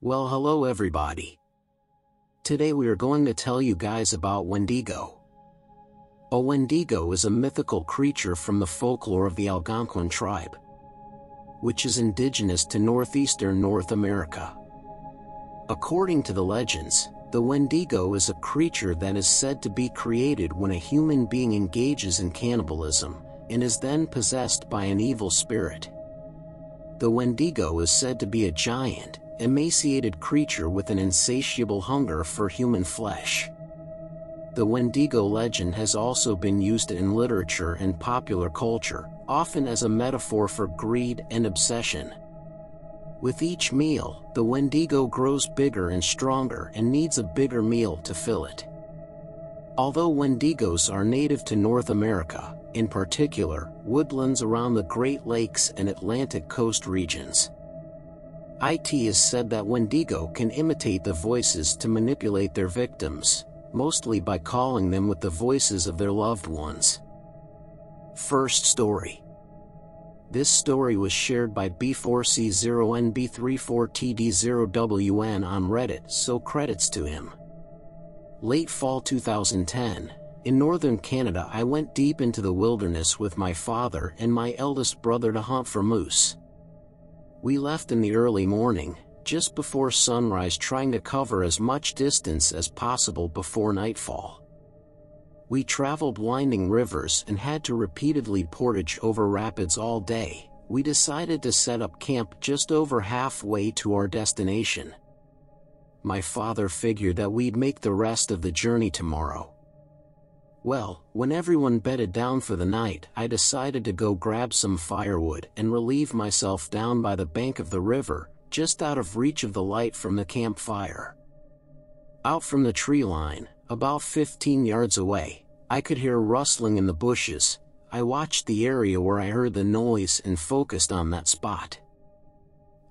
Well, hello everybody. Today we are going to tell you guys about Wendigo. A Wendigo is a mythical creature from the folklore of the Algonquin tribe, which is indigenous to northeastern North America. According to the legends, the Wendigo is a creature that is said to be created when a human being engages in cannibalism, and is then possessed by an evil spirit. The Wendigo is said to be a giant, emaciated creature with an insatiable hunger for human flesh. The Wendigo legend has also been used in literature and popular culture, often as a metaphor for greed and obsession. With each meal, the Wendigo grows bigger and stronger and needs a bigger meal to fill it. Although Wendigos are native to North America, in particular, woodlands around the Great Lakes and Atlantic coast regions, it is said that Wendigo can imitate the voices to manipulate their victims, mostly by calling them with the voices of their loved ones. First story. This story was shared by B4C0NB34TD0WN on Reddit, so credits to him. Late fall 2010, in northern Canada, I went deep into the wilderness with my father and my eldest brother to hunt for moose. We left in the early morning, just before sunrise, trying to cover as much distance as possible before nightfall. We traveled winding rivers and had to repeatedly portage over rapids all day. We decided to set up camp just over halfway to our destination. My father figured that we'd make the rest of the journey tomorrow. Well, when everyone bedded down for the night, I decided to go grab some firewood and relieve myself down by the bank of the river, just out of reach of the light from the campfire. Out from the tree line, about 15 yards away, I could hear rustling in the bushes. I watched the area where I heard the noise and focused on that spot.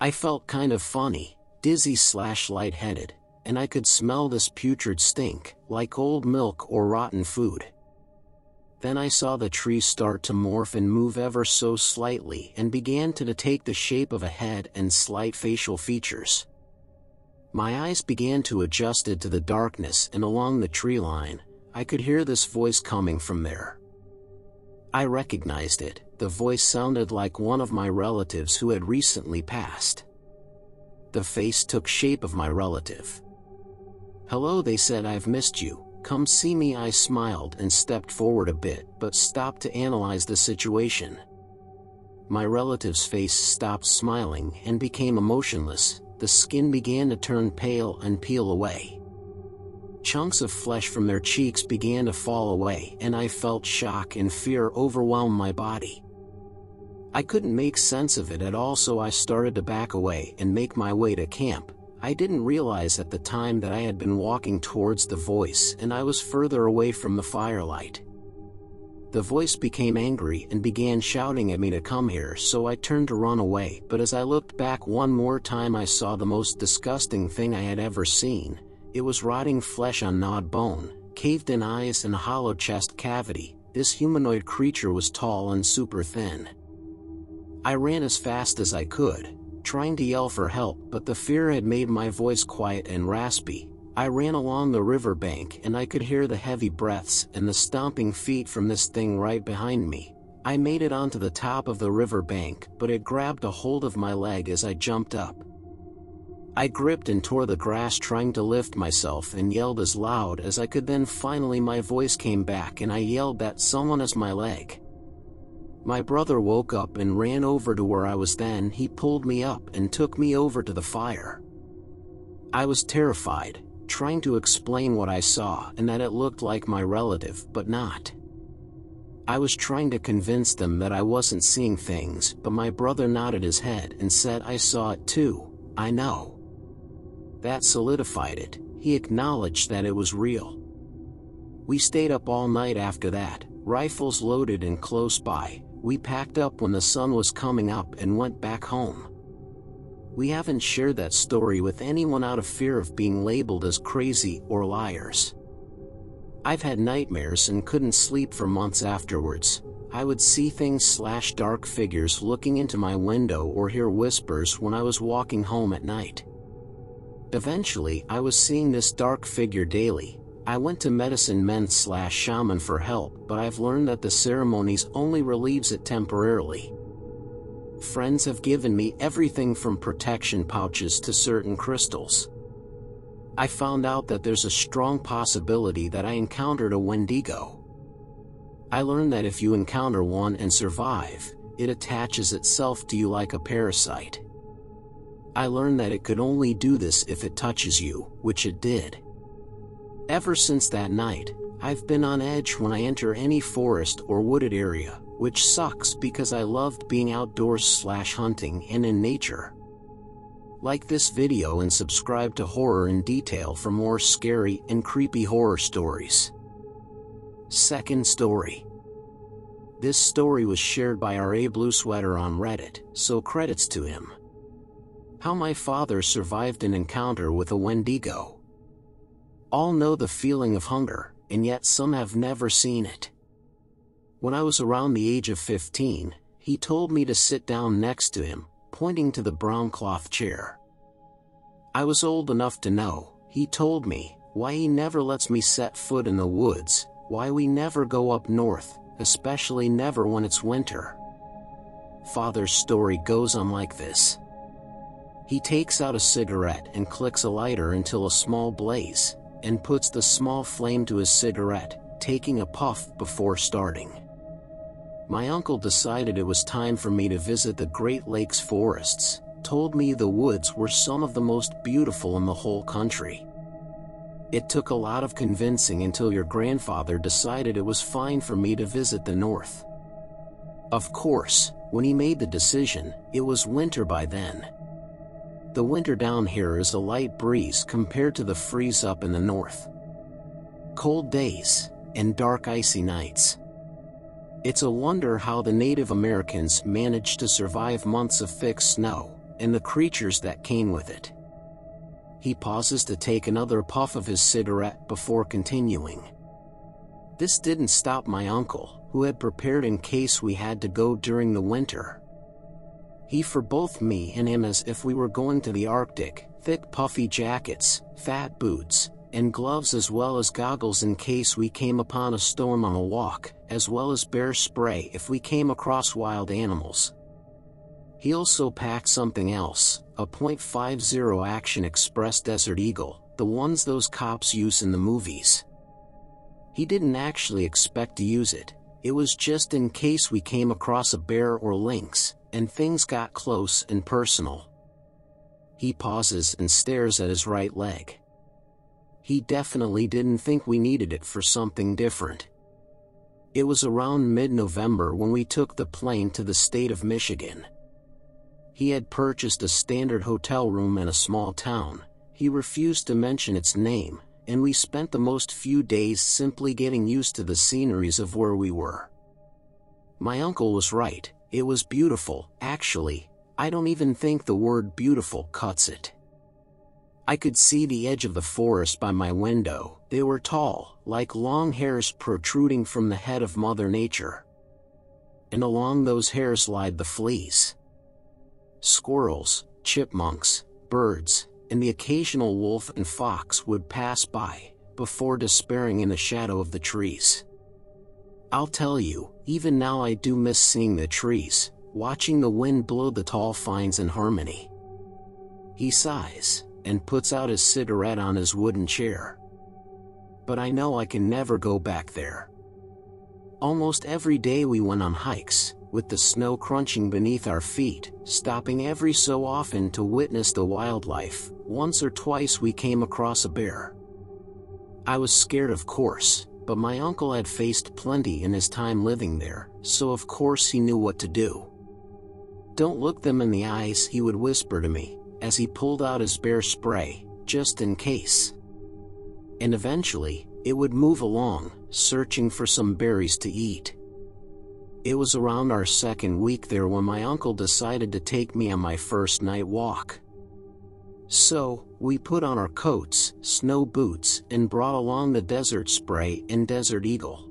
I felt kind of funny, dizzy/lightheaded, and I could smell this putrid stink, like old milk or rotten food. Then I saw the tree start to morph and move ever so slightly and began to take the shape of a head and slight facial features. My eyes began to adjust to the darkness, and along the tree line, I could hear this voice coming from there. I recognized it. The voice sounded like one of my relatives who had recently passed. The face took shape of my relative. "Hello," they said, "I've missed you. Come see me." I smiled and stepped forward a bit, but stopped to analyze the situation. My relative's face stopped smiling and became emotionless. The skin began to turn pale and peel away. Chunks of flesh from their cheeks began to fall away, and I felt shock and fear overwhelm my body. I couldn't make sense of it at all, so I started to back away and make my way to camp. I didn't realize at the time that I had been walking towards the voice and I was further away from the firelight. The voice became angry and began shouting at me to come here, so I turned to run away, but as I looked back one more time, I saw the most disgusting thing I had ever seen. It was rotting flesh on gnawed bone, caved-in eyes, and a hollow chest cavity. This humanoid creature was tall and super thin. I ran as fast as I could, trying to yell for help, but the fear had made my voice quiet and raspy. I ran along the riverbank and I could hear the heavy breaths and the stomping feet from this thing right behind me. I made it onto the top of the riverbank, but it grabbed a hold of my leg as I jumped up. I gripped and tore the grass, trying to lift myself, and yelled as loud as I could. Then finally my voice came back and I yelled that someone has my leg. My brother woke up and ran over to where I was. Then he pulled me up and took me over to the fire. I was terrified, trying to explain what I saw and that it looked like my relative, but not. I was trying to convince them that I wasn't seeing things, but my brother nodded his head and said, "I saw it too. I know." That solidified it. He acknowledged that it was real. We stayed up all night after that, rifles loaded and close by. We packed up when the sun was coming up and went back home. We haven't shared that story with anyone out of fear of being labeled as crazy or liars. I've had nightmares and couldn't sleep for months afterwards. I would see things/dark figures looking into my window or hear whispers when I was walking home at night. Eventually, I was seeing this dark figure daily. I went to medicine men/shaman for help, but I've learned that the ceremonies only relieves it temporarily. Friends have given me everything from protection pouches to certain crystals. I found out that there's a strong possibility that I encountered a Wendigo. I learned that if you encounter one and survive, it attaches itself to you like a parasite. I learned that it could only do this if it touches you, which it did. Ever since that night, I've been on edge when I enter any forest or wooded area, which sucks because I loved being outdoors/hunting and in nature. Like this video and subscribe to Horror in Detail for more scary and creepy horror stories. Second story. This story was shared by R.A. Blue Sweater on Reddit, so credits to him. How my father survived an encounter with a Wendigo. All know the feeling of hunger, and yet some have never seen it. When I was around the age of 15, he told me to sit down next to him, pointing to the brown cloth chair. I was old enough to know, he told me, why he never lets me set foot in the woods, why we never go up north, especially never when it's winter. Father's story goes on like this. He takes out a cigarette and clicks a lighter until a small blaze, and puts the small flame to his cigarette, taking a puff before starting. My uncle decided it was time for me to visit the Great Lakes forests, told me the woods were some of the most beautiful in the whole country. It took a lot of convincing until your grandfather decided it was fine for me to visit the north. Of course, when he made the decision, it was winter by then. The winter down here is a light breeze compared to the freeze up in the north. Cold days, and dark icy nights. It's a wonder how the Native Americans managed to survive months of thick snow, and the creatures that came with it. He pauses to take another puff of his cigarette before continuing. This didn't stop my uncle, who had prepared in case we had to go during the winter. He for both me and him as if we were going to the Arctic, thick puffy jackets, fat boots, and gloves as well as goggles in case we came upon a storm on a walk, as well as bear spray if we came across wild animals. He also packed something else, a .50 Action Express Desert Eagle, the ones those cops use in the movies. He didn't actually expect to use it, it was just in case we came across a bear or lynx, and things got close and personal. He pauses and stares at his right leg. He definitely didn't think we needed it for something different. It was around mid-November when we took the plane to the state of Michigan. He had purchased a standard hotel room in a small town. He refused to mention its name, and we spent the most few days simply getting used to the sceneries of where we were. My uncle was right. It was beautiful, actually. I don't even think the word beautiful cuts it. I could see the edge of the forest by my window. They were tall, like long hairs protruding from the head of Mother Nature. And along those hairs lied the fleas. Squirrels, chipmunks, birds, and the occasional wolf and fox would pass by, before despairing in the shadow of the trees. I'll tell you, even now I do miss seeing the trees, watching the wind blow the tall pines in harmony. He sighs, and puts out his cigarette on his wooden chair. But I know I can never go back there. Almost every day we went on hikes, with the snow crunching beneath our feet, stopping every so often to witness the wildlife. Once or twice we came across a bear. I was scared, of course, but my uncle had faced plenty in his time living there, so of course he knew what to do. "Don't look them in the eyes," he would whisper to me, as he pulled out his bear spray, just in case. And eventually, it would move along, searching for some berries to eat. It was around our second week there when my uncle decided to take me on my first night walk. So, we put on our coats, snow boots, and brought along the desert spray and Desert Eagle.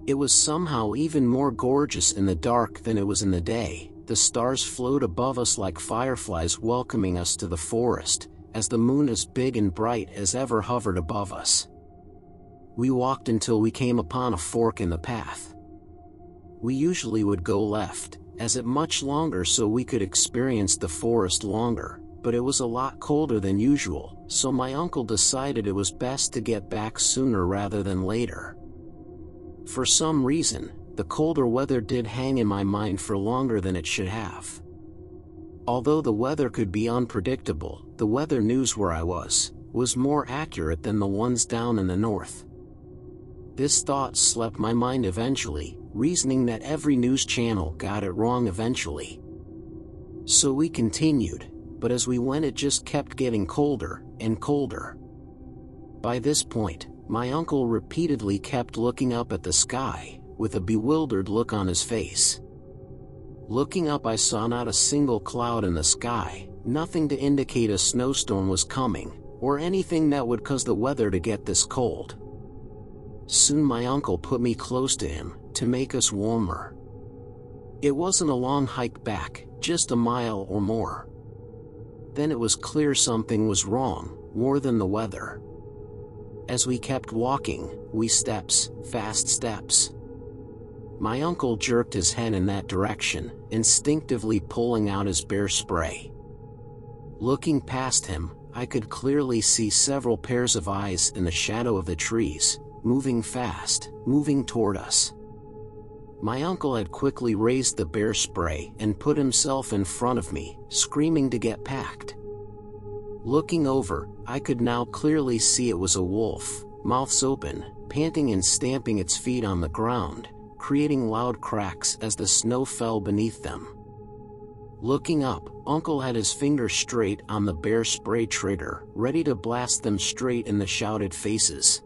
It was somehow even more gorgeous in the dark than it was in the day. The stars float above us like fireflies welcoming us to the forest, as the moon as big and bright as ever hovered above us. We walked until we came upon a fork in the path. We usually would go left, as it much longer so we could experience the forest longer, but it was a lot colder than usual, so my uncle decided it was best to get back sooner rather than later. For some reason, the colder weather did hang in my mind for longer than it should have. Although the weather could be unpredictable, the weather news where I was more accurate than the ones down in the north. This thought slept my mind eventually, reasoning that every news channel got it wrong eventually. So we continued, but as we went it just kept getting colder and colder. By this point, my uncle repeatedly kept looking up at the sky, with a bewildered look on his face. Looking up I saw not a single cloud in the sky, nothing to indicate a snowstorm was coming, or anything that would cause the weather to get this cold. Soon my uncle put me close to him, to make us warmer. It wasn't a long hike back, just a mile or more. Then it was clear something was wrong, more than the weather. As we kept walking, fast steps. My uncle jerked his head in that direction, instinctively pulling out his bear spray. Looking past him, I could clearly see several pairs of eyes in the shadow of the trees, moving fast, moving toward us. My uncle had quickly raised the bear spray and put himself in front of me, screaming to get packed. Looking over, I could now clearly see it was a wolf, mouths open, panting and stamping its feet on the ground, creating loud cracks as the snow fell beneath them. Looking up, Uncle had his finger straight on the bear spray trigger, ready to blast them straight in the shouted faces.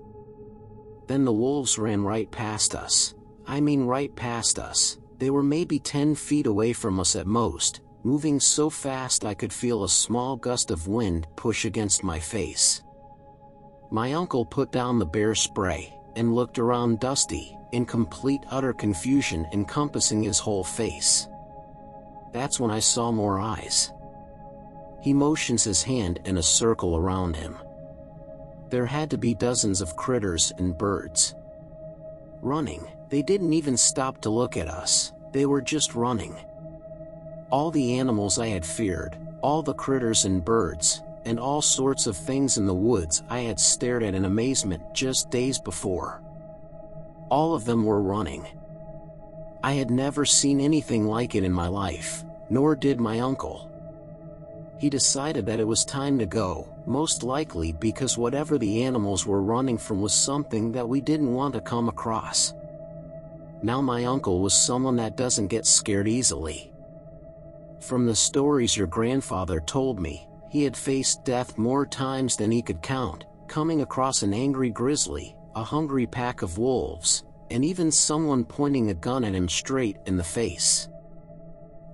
Then the wolves ran right past us. I mean right past us. They were maybe 10 feet away from us at most, moving so fast I could feel a small gust of wind push against my face. My uncle put down the bear spray, and looked around Dusty, in complete utter confusion encompassing his whole face. That's when I saw more eyes. He motions his hand in a circle around him. There had to be dozens of critters and birds. Running, they didn't even stop to look at us, they were just running. All the animals I had feared, all the critters and birds, and all sorts of things in the woods I had stared at in amazement just days before. All of them were running. I had never seen anything like it in my life, nor did my uncle. He decided that it was time to go, most likely because whatever the animals were running from was something that we didn't want to come across. Now my uncle was someone that doesn't get scared easily. From the stories your grandfather told me, he had faced death more times than he could count, coming across an angry grizzly, a hungry pack of wolves, and even someone pointing a gun at him straight in the face.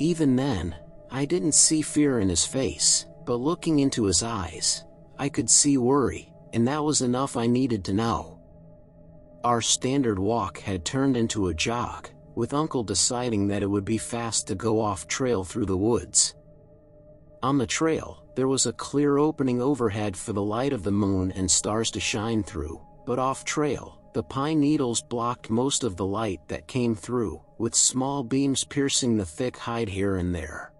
Even then, I didn't see fear in his face, but looking into his eyes, I could see worry, and that was enough I needed to know. Our standard walk had turned into a jog, with Uncle deciding that it would be fast to go off trail through the woods. On the trail, there was a clear opening overhead for the light of the moon and stars to shine through, but off trail, the pine needles blocked most of the light that came through, with small beams piercing the thick hide here and there.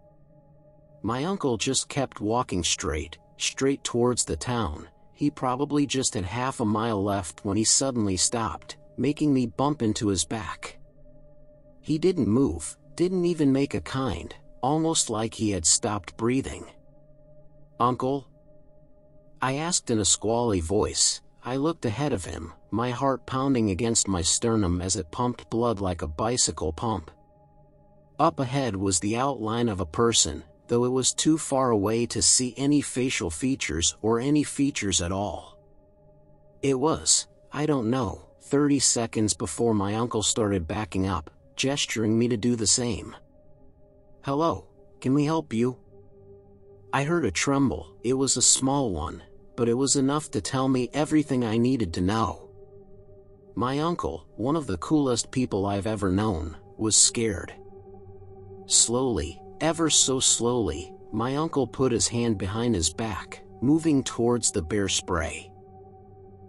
My uncle just kept walking straight towards the town. He probably just had half a mile left when he suddenly stopped, making me bump into his back. He didn't move, didn't even make a kind, almost like he had stopped breathing. "Uncle?" I asked in a squally voice. I looked ahead of him, my heart pounding against my sternum as it pumped blood like a bicycle pump. Up ahead was the outline of a person, though it was too far away to see any facial features or any features at all. It was, I don't know, 30 seconds before my uncle started backing up, gesturing me to do the same. "Hello, can we help you?" I heard a tremble. It was a small one, but it was enough to tell me everything I needed to know. My uncle, one of the coolest people I've ever known, was scared. Slowly, ever so slowly, my uncle put his hand behind his back, moving towards the bear spray.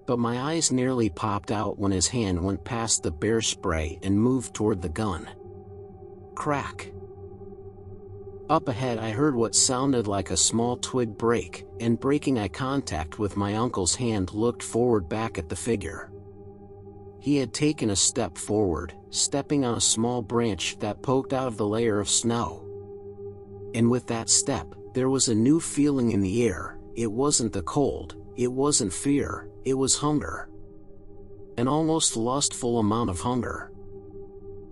But my eyes nearly popped out when his hand went past the bear spray and moved toward the gun. Crack. Up ahead I heard what sounded like a small twig break, and breaking eye contact with my uncle's hand, looked forward back at the figure. He had taken a step forward, stepping on a small branch that poked out of the layer of snow. And with that step, there was a new feeling in the air. It wasn't the cold, it wasn't fear, it was hunger. An almost lustful amount of hunger.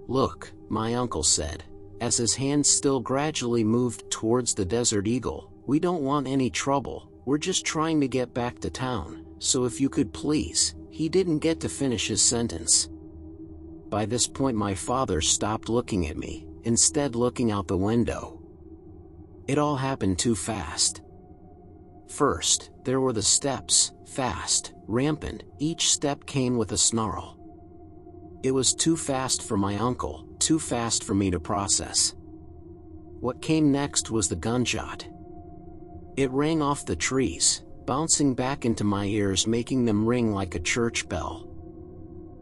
"Look," my uncle said, as his hand still gradually moved towards the Desert Eagle, "we don't want any trouble, we're just trying to get back to town, so if you could please." He didn't get to finish his sentence. By this point my father stopped looking at me, instead looking out the window. It all happened too fast. First, there were the steps, fast, rampant, each step came with a snarl. It was too fast for my uncle, too fast for me to process. What came next was the gunshot. It rang off the trees, bouncing back into my ears, making them ring like a church bell.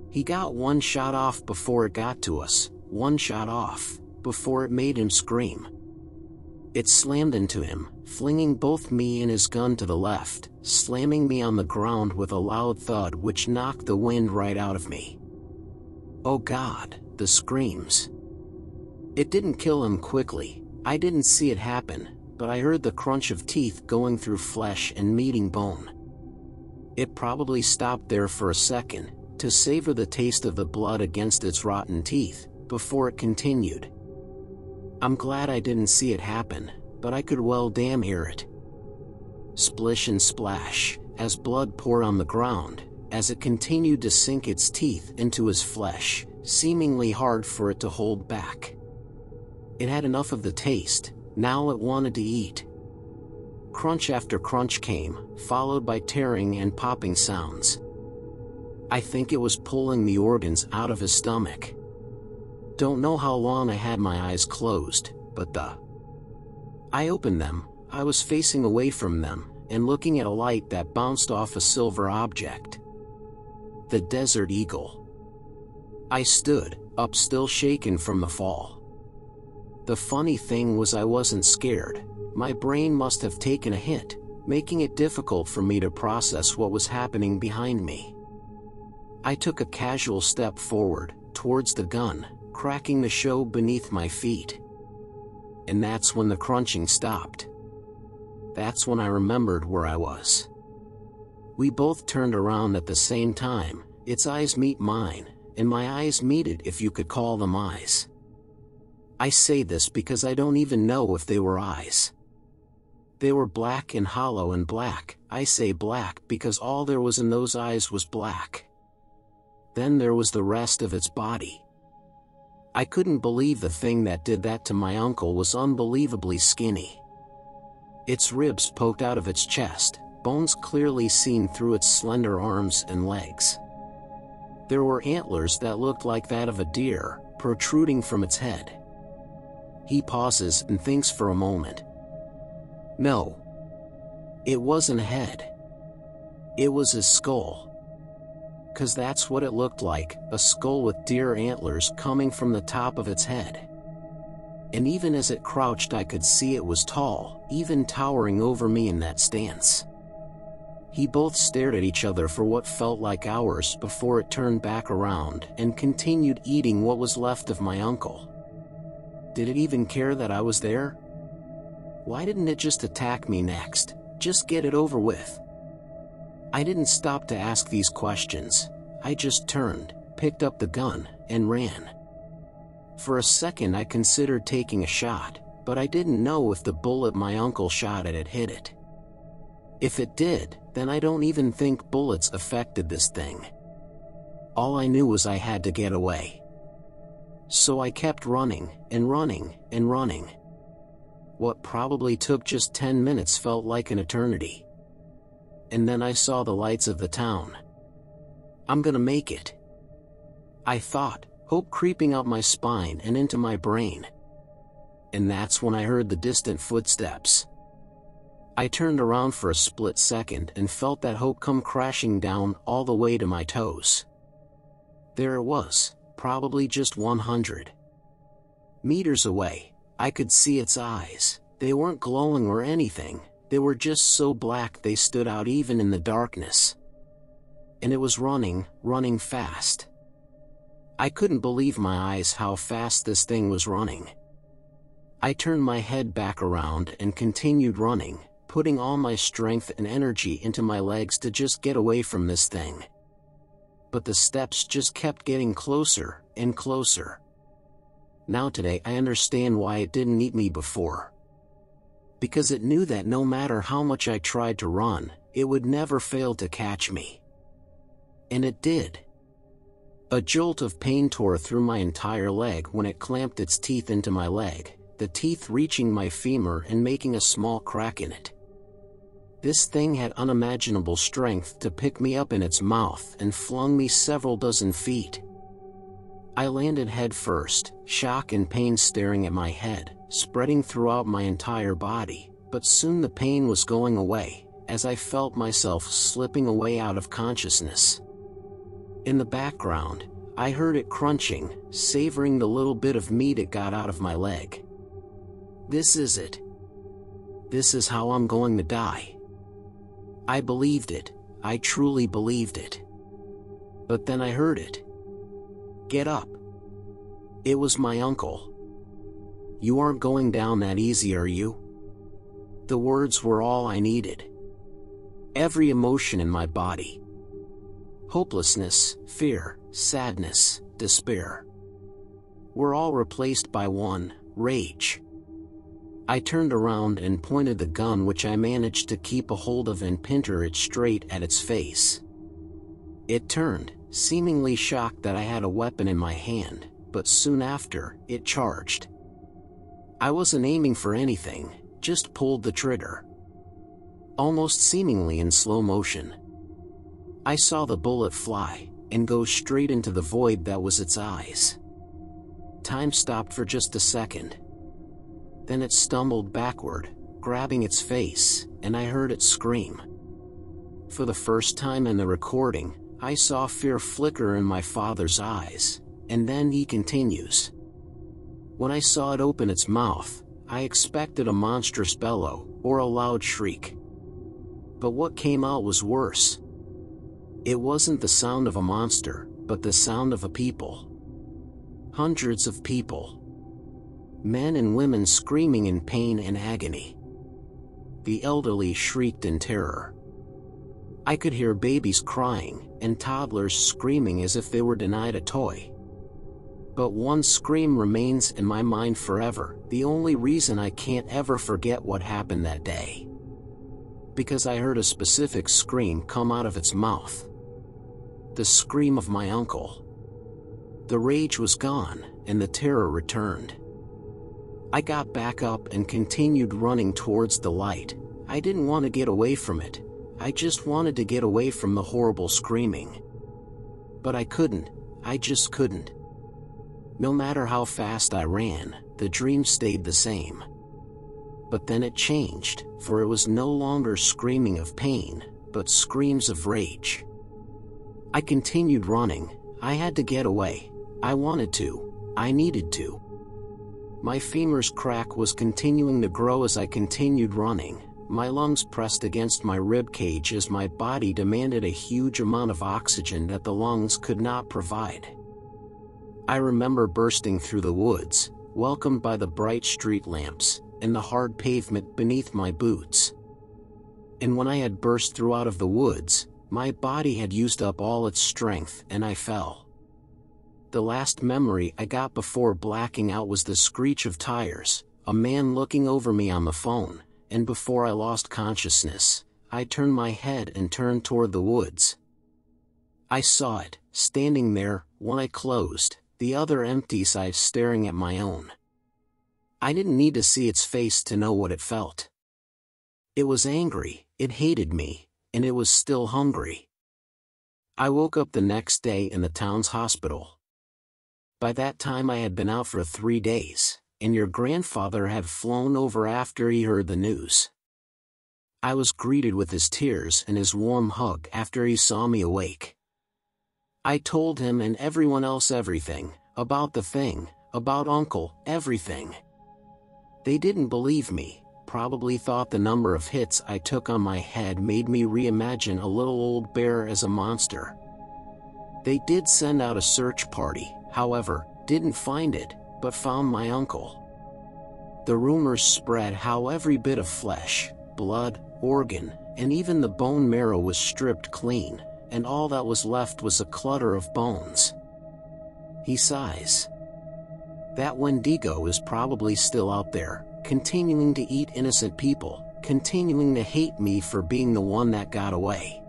He got one shot off before it got to us, one shot off, before it made him scream. It slammed into him, flinging both me and his gun to the left, slamming me on the ground with a loud thud which knocked the wind right out of me. Oh God, the screams. It didn't kill him quickly, I didn't see it happen, but I heard the crunch of teeth going through flesh and meeting bone. It probably stopped there for a second, to savor the taste of the blood against its rotten teeth, before it continued. I'm glad I didn't see it happen, but I could well damn hear it. Splish and splash, as blood poured on the ground, as it continued to sink its teeth into his flesh, seemingly hard for it to hold back. It had enough of the taste. Now it wanted to eat. Crunch after crunch came, followed by tearing and popping sounds. I think it was pulling the organs out of his stomach. Don't know how long I had my eyes closed, but I opened them. I was facing away from them, and looking at a light that bounced off a silver object. The Desert Eagle. I stood up, still shaken from the fall. The funny thing was I wasn't scared. My brain must have taken a hit, making it difficult for me to process what was happening behind me. I took a casual step forward, towards the gun, cracking the show beneath my feet. And that's when the crunching stopped. That's when I remembered where I was. We both turned around at the same time, its eyes meet mine, and my eyes meet it, if you could call them eyes. I say this because I don't even know if they were eyes. They were black and hollow and black. I say black because all there was in those eyes was black. Then there was the rest of its body. I couldn't believe the thing that did that to my uncle was unbelievably skinny. Its ribs poked out of its chest, bones clearly seen through its slender arms and legs. There were antlers that looked like that of a deer, protruding from its head. He pauses and thinks for a moment. No. It wasn't a head. It was his skull. 'Cause that's what it looked like, a skull with deer antlers coming from the top of its head. And even as it crouched I could see it was tall, even towering over me in that stance. We both stared at each other for what felt like hours before it turned back around and continued eating what was left of my uncle. Did it even care that I was there? Why didn't it just attack me next? Just get it over with. I didn't stop to ask these questions. I just turned, picked up the gun, and ran. For a second I considered taking a shot, but I didn't know if the bullet my uncle shot at it hit it. If it did, then I don't even think bullets affected this thing. All I knew was I had to get away. So I kept running, and running, and running. What probably took just 10 minutes felt like an eternity. And then I saw the lights of the town. I'm gonna make it, I thought, hope creeping up my spine and into my brain. And that's when I heard the distant footsteps. I turned around for a split second and felt that hope come crashing down all the way to my toes. There it was, probably just 100 meters away. I could see its eyes. They weren't glowing or anything, they were just so black they stood out even in the darkness. And it was running fast. I couldn't believe my eyes how fast this thing was running. I turned my head back around and continued running, putting all my strength and energy into my legs to just get away from this thing. But the steps just kept getting closer and closer. Now today I understand why it didn't eat me before. Because it knew that no matter how much I tried to run, it would never fail to catch me. And it did. A jolt of pain tore through my entire leg when it clamped its teeth into my leg, the teeth reaching my femur and making a small crack in it. This thing had unimaginable strength to pick me up in its mouth and flung me several dozen feet. I landed head first, shock and pain staring at my head, spreading throughout my entire body, but soon the pain was going away, as I felt myself slipping away out of consciousness. In the background, I heard it crunching, savoring the little bit of meat it got out of my leg. This is it. This is how I'm going to die. I believed it, I truly believed it. But then I heard it. Get up. It was my uncle. You aren't going down that easy, are you? The words were all I needed. Every emotion in my body. Hopelessness, fear, sadness, despair. Were all replaced by one, rage. I turned around and pointed the gun which I managed to keep a hold of and pinter it straight at its face. It turned, seemingly shocked that I had a weapon in my hand, but soon after, it charged. I wasn't aiming for anything, just pulled the trigger. Almost seemingly in slow motion. I saw the bullet fly, and go straight into the void that was its eyes. Time stopped for just a second. Then it stumbled backward, grabbing its face, and I heard it scream. For the first time in the recording, I saw fear flicker in my father's eyes, and then he continues. When I saw it open its mouth, I expected a monstrous bellow, or a loud shriek. But what came out was worse. It wasn't the sound of a monster, but the sound of a people. Hundreds of people. Men and women screaming in pain and agony. The elderly shrieked in terror. I could hear babies crying, and toddlers screaming as if they were denied a toy. But one scream remains in my mind forever, the only reason I can't ever forget what happened that day. Because I heard a specific scream come out of its mouth. The scream of my uncle. The rage was gone, and the terror returned. I got back up and continued running towards the light. I didn't want to get away from it. I just wanted to get away from the horrible screaming. But I couldn't. I just couldn't. No matter how fast I ran, the dream stayed the same. But then it changed, for it was no longer screaming of pain, but screams of rage. I continued running. I had to get away. I wanted to. I needed to. My femur's crack was continuing to grow as I continued running. My lungs pressed against my rib cage as my body demanded a huge amount of oxygen that the lungs could not provide. I remember bursting through the woods, welcomed by the bright street lamps, and the hard pavement beneath my boots. And when I had burst through out of the woods, my body had used up all its strength and I fell. The last memory I got before blacking out was the screech of tires, a man looking over me on the phone, and before I lost consciousness, I turned my head and turned toward the woods. I saw it, standing there, one eye closed, the other empty side staring at my own. I didn't need to see its face to know what it felt. It was angry, it hated me, and it was still hungry. I woke up the next day in the town's hospital. By that time I had been out for 3 days, and your grandfather had flown over after he heard the news. I was greeted with his tears and his warm hug after he saw me awake. I told him and everyone else everything, about the thing, about Uncle, everything. They didn't believe me, probably thought the number of hits I took on my head made me reimagine a little old bear as a monster. They did send out a search party, however, didn't find it, but found my uncle. The rumors spread how every bit of flesh, blood, organ, and even the bone marrow was stripped clean, and all that was left was a clutter of bones. He sighs. That Wendigo is probably still out there, continuing to eat innocent people, continuing to hate me for being the one that got away.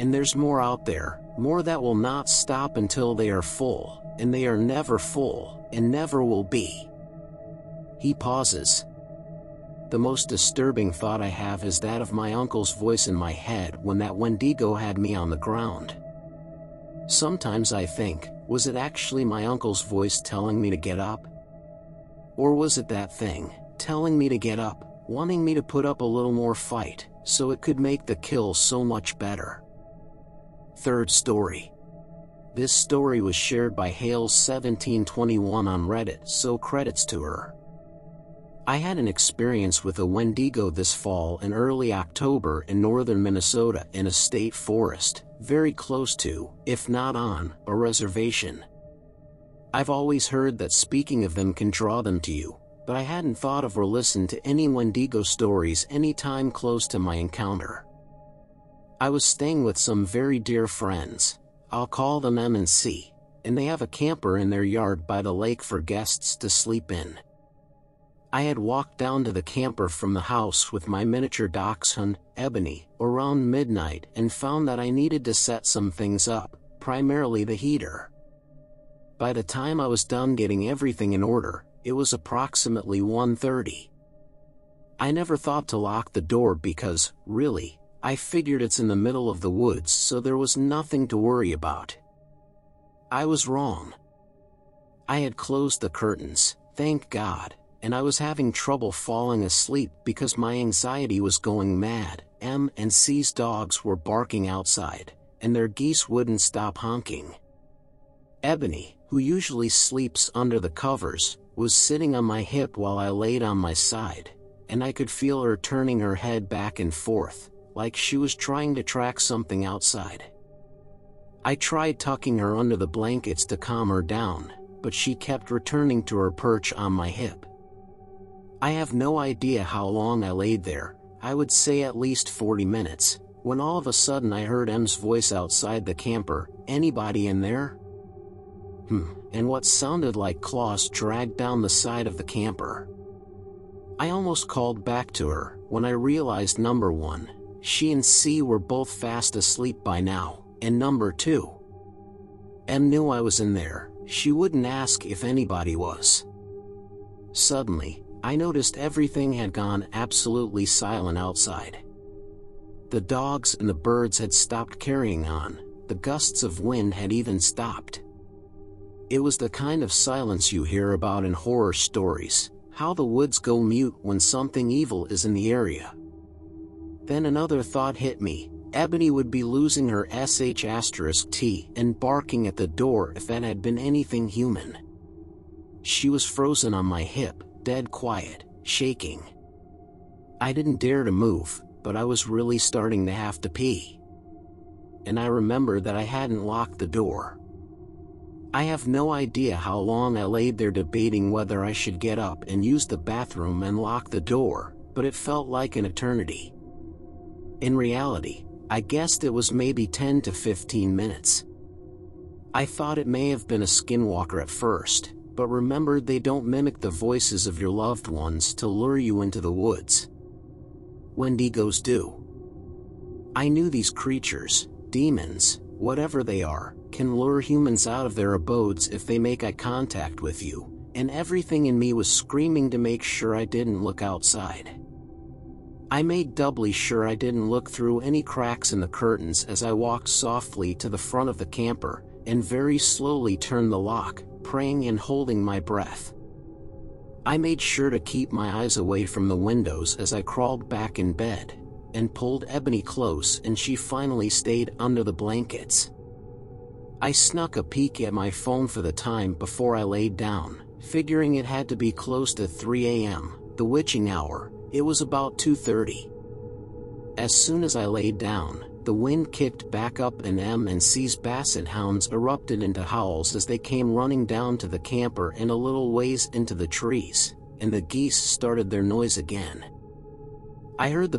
And there's more out there, more that will not stop until they are full, and they are never full, and never will be. He pauses. The most disturbing thought I have is that of my uncle's voice in my head when that Wendigo had me on the ground. Sometimes I think, was it actually my uncle's voice telling me to get up? Or was it that thing, telling me to get up, wanting me to put up a little more fight, so it could make the kill so much better? Third story. This story was shared by Hales1721 on Reddit, so credits to her. I had an experience with a Wendigo this fall in early October in northern Minnesota in a state forest, very close to, if not on, a reservation. I've always heard that speaking of them can draw them to you, but I hadn't thought of or listened to any Wendigo stories any time close to my encounter. I was staying with some very dear friends, I'll call them M and C, and they have a camper in their yard by the lake for guests to sleep in. I had walked down to the camper from the house with my miniature dachshund, Ebony, around midnight and found that I needed to set some things up, primarily the heater. By the time I was done getting everything in order, it was approximately 1:30. I never thought to lock the door because, really, I figured it's in the middle of the woods, so there was nothing to worry about. I was wrong. I had closed the curtains, thank God, and I was having trouble falling asleep because my anxiety was going mad. M and C's dogs were barking outside, and their geese wouldn't stop honking. Ebony, who usually sleeps under the covers, was sitting on my hip while I laid on my side, and I could feel her turning her head back and forth, like she was trying to track something outside. I tried tucking her under the blankets to calm her down, but she kept returning to her perch on my hip. I have no idea how long I laid there, I would say at least 40 minutes, when all of a sudden I heard M's voice outside the camper, "Anybody in there?" And what sounded like claws dragged down the side of the camper. I almost called back to her, when I realized number one, she and C were both fast asleep by now, and number two, M knew I was in there, she wouldn't ask if anybody was. Suddenly, I noticed everything had gone absolutely silent outside. The dogs and the birds had stopped carrying on, the gusts of wind had even stopped. It was the kind of silence you hear about in horror stories, how the woods go mute when something evil is in the area. Then another thought hit me, Ebony would be losing her sh*t and barking at the door if that had been anything human. She was frozen on my hip, dead quiet, shaking. I didn't dare to move, but I was really starting to have to pee. And I remembered that I hadn't locked the door. I have no idea how long I laid there debating whether I should get up and use the bathroom and lock the door, but it felt like an eternity. In reality, I guessed it was maybe 10 to 15 minutes. I thought it may have been a skinwalker at first, but remembered they don't mimic the voices of your loved ones to lure you into the woods. Wendigos do. I knew these creatures, demons, whatever they are, can lure humans out of their abodes if they make eye contact with you, and everything in me was screaming to make sure I didn't look outside. I made doubly sure I didn't look through any cracks in the curtains as I walked softly to the front of the camper, and very slowly turned the lock, praying and holding my breath. I made sure to keep my eyes away from the windows as I crawled back in bed, and pulled Ebony close, and she finally stayed under the blankets. I snuck a peek at my phone for the time before I laid down, figuring it had to be close to 3 a.m., the witching hour. It was about 2:30. As soon as I laid down, the wind kicked back up and M&C's basset hounds erupted into howls as they came running down to the camper and a little ways into the trees, and the geese started their noise again. I heard the